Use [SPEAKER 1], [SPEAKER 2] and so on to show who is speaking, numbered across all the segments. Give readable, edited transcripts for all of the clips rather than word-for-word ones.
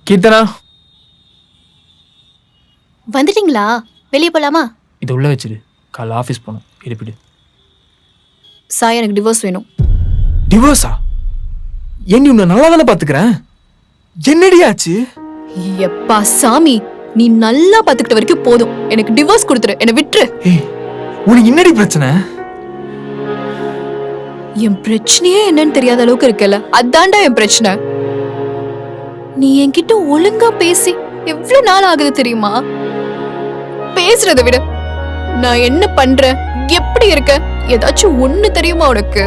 [SPEAKER 1] கீர்த்தனா
[SPEAKER 2] வந்துட்டீங்களா? வெளியே போலாமா?
[SPEAKER 1] இதை உள்ள வச்சிடு. காலைல ஆஃபீஸ் போகணும். எழுப்பிடு.
[SPEAKER 2] சாய், எனக்கு டிவோர்ஸ் வேணும்.
[SPEAKER 1] டிவோர்ஸா? ஏன் உன்னை நல்லா தானே பாத்துக்கிறேன். என்னடி ஆச்சு?
[SPEAKER 2] எப்பா சாமி, நீ நல்லா பாத்துக்கிட்ட வரைக்கும் போதும். எனக்கு டிவோர்ஸ் கொடுத்துரு, என்னை விட்டுரு.
[SPEAKER 1] ஏய், உனக்கு என்னடி பிரச்சனை?
[SPEAKER 2] என் பிரச்சனையே என்னன்னு தெரியாத அளவுக்கு இருக்கல, அதான்டா என் பிரச்சனை. நீ என்கிட்ட ஒழுங்கா பேசி எவ்வளவு நாள் ஆகுது தெரியுமா? பேசுறத விட நான் என்ன பண்றேன், எப்படி இருக்க, ஏதாச்சும் ஒண்ணு தெரியுமா உனக்கு?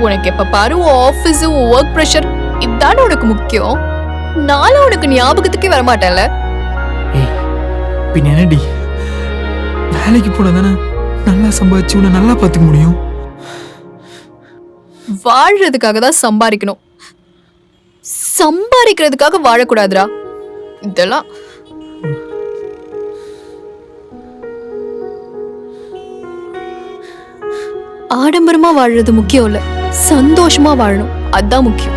[SPEAKER 2] உனக்கு எப்ப பாரு ஆபீஸ், ஒர்க் பிரஷர், இதான உனக்கு முக்கியம். நானும் உனக்கு ஞாபகத்துக்கே வரமாட்டேன்ல.
[SPEAKER 1] ஏய், பின்ன என்னடி? வேலைக்கு போனா தானே நல்லா சம்பாதிச்சு உன்னை நல்லா பாத்துக்க முடியும்.
[SPEAKER 2] வாழ்றதுக்காக தான் சம்பாதிக்கணும், சம்பாதிக்கிறதுக்காக வாழக்கூடாதுடா. இதெல்லாம் ஆடம்பரமா வாழறது முக்கியம் இல்ல, சந்தோஷமா வாழணும், அதான் முக்கியம்.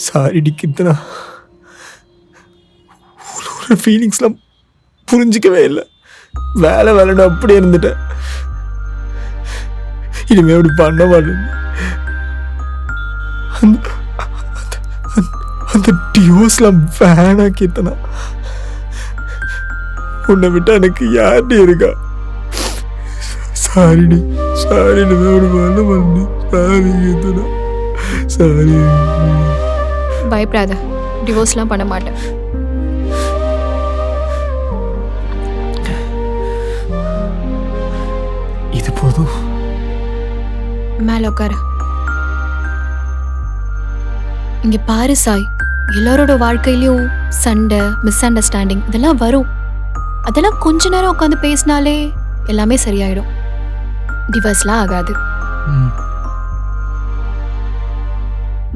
[SPEAKER 1] சாரிடி கீர்த்தனா, ஒரு ஃபீலிங்ஸ்லாம் புரிஞ்சிக்கவே இல்லை. வேலை வேலைன்னு அப்படியே இருந்துட்டேன். இனிமே அப்படி பண்ண மாட்டேன். அந்த டிவோர்ஸ்லாம் வேணா கீர்த்தனா. உன்னை விட்டா எனக்கு யார்டி இருக்கா? சாரிடி, சாரி. இனிமே அப்படி பண்ண மாட்டேன். Sorry Keerthana, sorry.
[SPEAKER 2] பயப்படாத, டிவோர்ஸ்லாம் பண்ண மாட்டேன்.
[SPEAKER 1] இது போதும்.
[SPEAKER 2] மேல உட்காரு. இங்க பாரு சாய், எல்லாரோட வாழ்க்கையிலயும் சண்டை, மிஸ் அண்டர்ஸ்டாண்டிங் இதெல்லாம் வரும். அதெல்லாம் கொஞ்ச நேரம் உட்காந்து பேசினாலே எல்லாமே சரியாயிடும். டிவோர்ஸ்லாம் ஆகாது.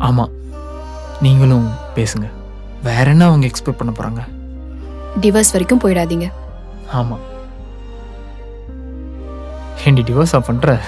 [SPEAKER 1] ஆமா, நீங்களும் பேசுங்க. வேற என்ன அவங்க எக்ஸ்பெக்ட் பண்ண போறாங்க?
[SPEAKER 2] டிவோர்ஸ் வரைக்கும் போயிடாதீங்க.
[SPEAKER 1] ஆமா, ஏண்டி டிவோர்ஸா பண்ற?